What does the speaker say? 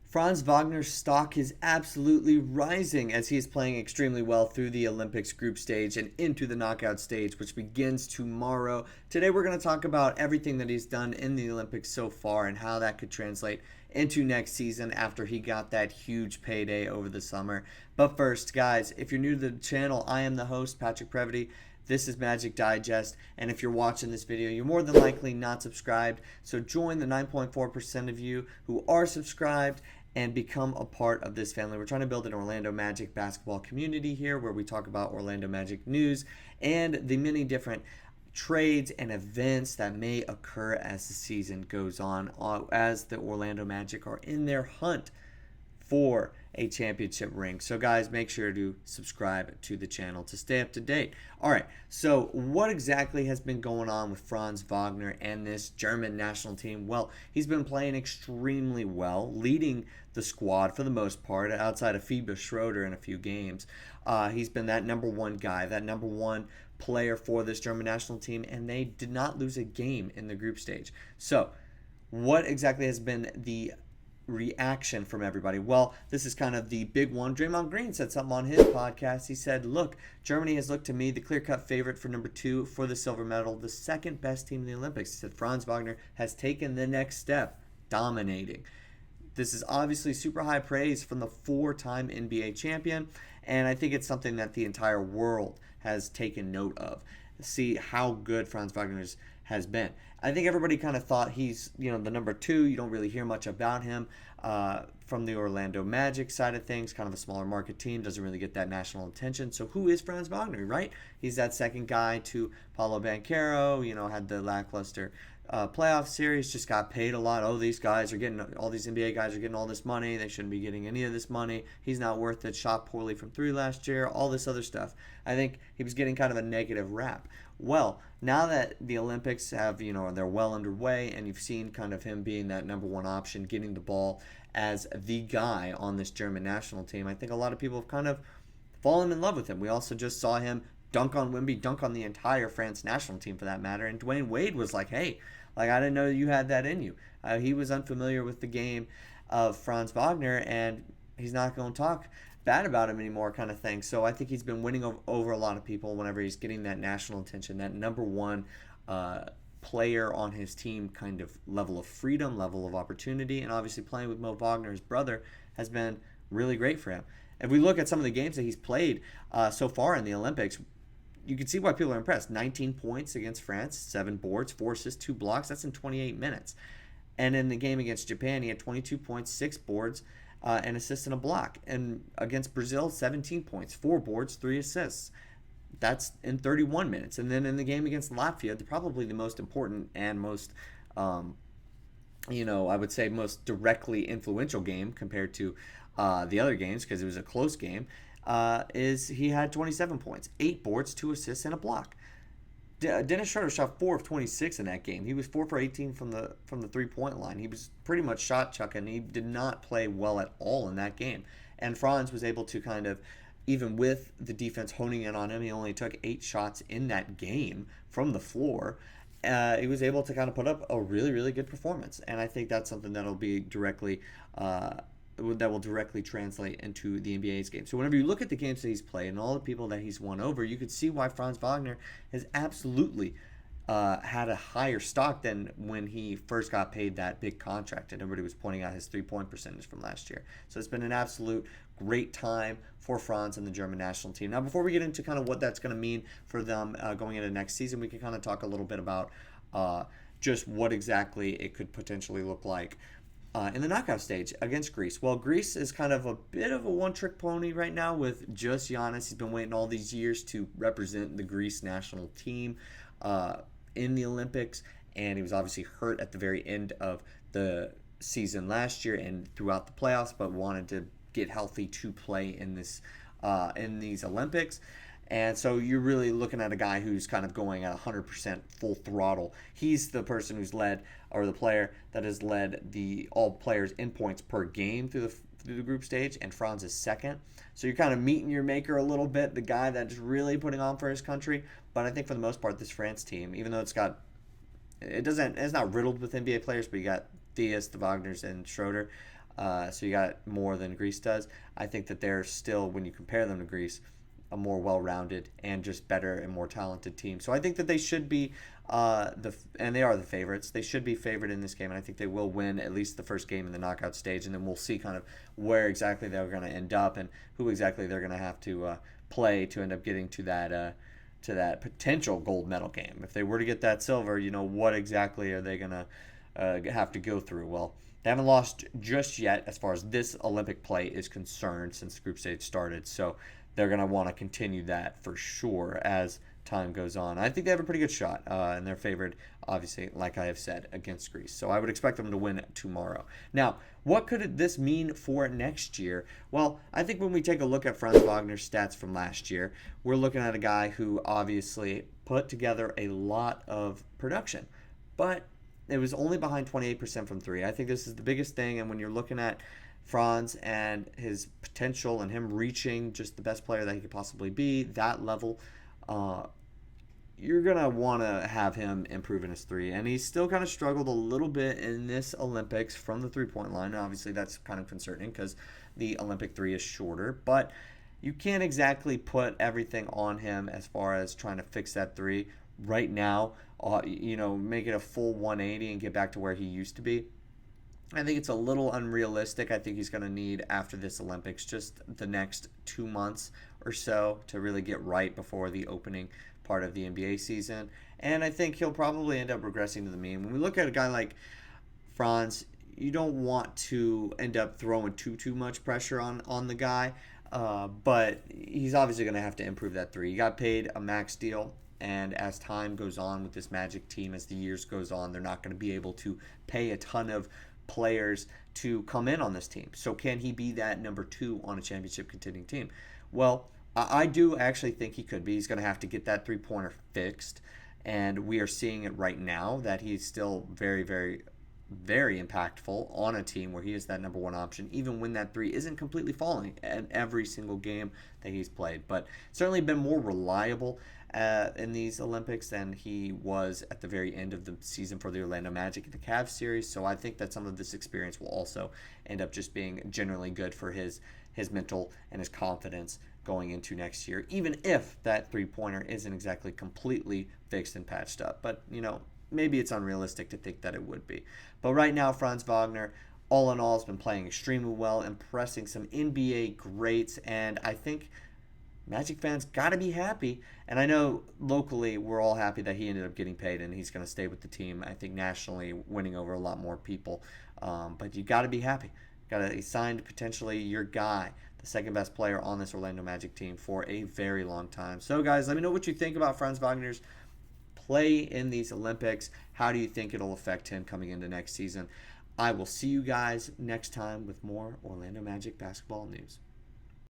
Franz Wagner's stock is absolutely rising as he is playing extremely well through the Olympics group stage and into the knockout stage, which begins tomorrow. Today, we're going to talk about everything that he's done in the Olympics so far and how that could translate into next season after he got that huge payday over the summer. But first, guys, if you're new to the channel, I am the host, Patrick Previty. This is Magic Digest, and if you're watching this video, you're more than likely not subscribed. So join the 9.4% of you who are subscribed and become a part of this family. We're trying to build an Orlando Magic basketball community here where we talk about Orlando Magic news and the many different trades and events that may occur as the season goes on, as the Orlando Magic are in their hunt for a championship ring. So guys, make sure to subscribe to the channel to stay up to date. All right, so what exactly has been going on with Franz Wagner and this German national team? Well, he's been playing extremely well, leading the squad for the most part, outside of Phoebe Schroeder in a few games. He's been that number one guy, that number one player for this German national team, and they did not lose a game in the group stage. So what exactly has been the reaction from everybody? Well, this is kind of the big one. Draymond Green said something on his podcast. He said, look, Germany has looked to me the clear-cut favorite for number 2 for the silver medal, the second best team in the Olympics. He said Franz Wagner has taken the next step, dominating. This is obviously super high praise from the 4-time NBA champion, and I think it's something that the entire world has taken note of. See how good Franz Wagner has been. I think everybody kind of thought he's, the number 2. You don't really hear much about him from the Orlando Magic side of things. Kind of a smaller market team, doesn't really get that national attention. So who is Franz Wagner, right? He's that second guy to Paolo Banchero. Had the lackluster playoff series, just got paid a lot. Oh, these guys are getting, all these NBA guys are getting all this money. They shouldn't be getting any of this money. He's not worth it. Shot poorly from 3 last year. All this other stuff. I think he was getting kind of a negative rap. Well, now that the Olympics have, they're well underway, and you've seen kind of him being that number one option, getting the ball as the guy on this German national team, I think a lot of people have kind of fallen in love with him. We also just saw him dunk on Wemby, dunk on the entire France national team for that matter, and Dwayne Wade was like, hey, I didn't know you had that in you. He was unfamiliar with the game of Franz Wagner, and he's not going to talk bad about him anymore, kind of thing. So I think he's been winning over a lot of people whenever he's getting that national attention, that number one player on his team kind of level of freedom, level of opportunity, and obviously playing with Mo Wagner, his brother, has been really great for him. If we look at some of the games that he's played so far in the Olympics, you can see why people are impressed. 19 points against France, 7 boards, 4 assists, 2 blocks. That's in 28 minutes. And in the game against Japan, he had 22 points, 6 boards, an assist and a block. And against Brazil, 17 points, 4 boards, 3 assists. That's in 31 minutes. And then in the game against Latvia, probably the most important and most, I would say most directly influential game compared to the other games, because it was a close game, is he had 27 points, 8 boards, 2 assists, and a block. Dennis Schroeder shot 4 of 26 in that game. He was 4 for 18 from the 3-point line. He was pretty much shot chucking. He did not play well at all in that game. And Franz was able to kind of, even with the defense honing in on him, he only took 8 shots in that game from the floor. He was able to kind of put up a really, really good performance. And I think that's something that'll be directly that will directly translate into the NBA's game. So whenever you look at the games that he's played and all the people that he's won over, you could see why Franz Wagner has absolutely had a higher stock than when he first got paid that big contract, and everybody was pointing out his 3-point percentage from last year. So it's been an absolute great time for Franz and the German national team. Now, before we get into kind of what that's going to mean for them going into next season, we can kind of talk a little bit about just what exactly it could potentially look like in the knockout stage against Greece. Well, Greece is kind of a bit of a one-trick pony right now with just Giannis. He's been waiting all these years to represent the Greece national team in the Olympics, and he was obviously hurt at the very end of the season last year and throughout the playoffs, but wanted to get healthy to play in these Olympics. And so you're really looking at a guy who's kind of going at 100% full throttle. He's the person who's led, or the player that has led all players in points per game through the group stage, and Franz is second. So you're kind of meeting your maker a little bit, the guy that's really putting on for his country. But I think for the most part, this France team, even though it's not riddled with NBA players, but you got Diaz, the Wagners, and Schroeder. So you got more than Greece does. I think that they're still, when you compare them to Greece, a more well-rounded and just better and more talented team. So I think that they should be and they are the favorites. They should be favored in this game, and I think they will win at least the first game in the knockout stage, and then we'll see kind of where exactly they're going to end up and who exactly they're going to have to play to end up getting to that potential gold medal game. If they were to get that silver, what exactly are they going to have to go through? Well, they haven't lost just yet as far as this Olympic play is concerned since the group stage started. So they're going to want to continue that for sure as time goes on. I think they have a pretty good shot, and they're favored, obviously, like I have said, against Greece. So I would expect them to win tomorrow. Now, what could this mean for next year? Well, I think when we take a look at Franz Wagner's stats from last year, we're looking at a guy who obviously put together a lot of production, but it was only behind 28% from three. I think this is the biggest thing, and when you're looking at Franz and his potential and him reaching just the best player that he could possibly be, that level, you're going to want to have him improve in his three. And he's still kind of struggled a little bit in this Olympics from the three-point line. Obviously, that's kind of concerning because the Olympic three is shorter. But you can't exactly put everything on him as far as trying to fix that three right now, make it a full 180 and get back to where he used to be. I think it's a little unrealistic. I think he's going to need, after this Olympics, just the next 2 months or so to really get right before the opening part of the NBA season. And I think he'll probably end up regressing to the mean. When we look at a guy like Franz, you don't want to end up throwing too much pressure on the guy, but he's obviously going to have to improve that three. He got paid a max deal. And as time goes on with this Magic team, as the years goes on, they're not going to be able to pay a ton of players to come in on this team. So can he be that number two on a championship contending team? Well, I do actually think he could be. He's going to have to get that three-pointer fixed. And we are seeing it right now that he's still very, very, very impactful on a team where he is that number one option, even when that three isn't completely falling in every single game that he's played. But certainly been more reliable in these Olympics than he was at the very end of the season for the Orlando Magic and the Cavs series. So I think that some of this experience will also end up just being generally good for his mental and his confidence going into next year, even if that three-pointer isn't exactly completely fixed and patched up. But, maybe it's unrealistic to think that it would be. But right now, Franz Wagner, all in all, has been playing extremely well, impressing some NBA greats, and I think Magic fans got to be happy. And I know locally we're all happy that he ended up getting paid and he's going to stay with the team. I think nationally winning over a lot more people. But you got to be happy. He signed potentially your guy, the second best player on this Orlando Magic team for a very long time. So guys, let me know what you think about Franz Wagner's play in these Olympics. How do you think it'll affect him coming into next season? I will see you guys next time with more Orlando Magic basketball news.